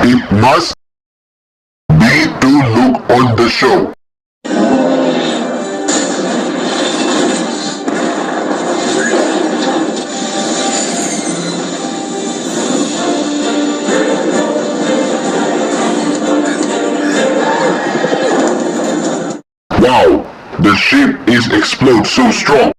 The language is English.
It must be to look on the show. Wow, the ship is explode so strong.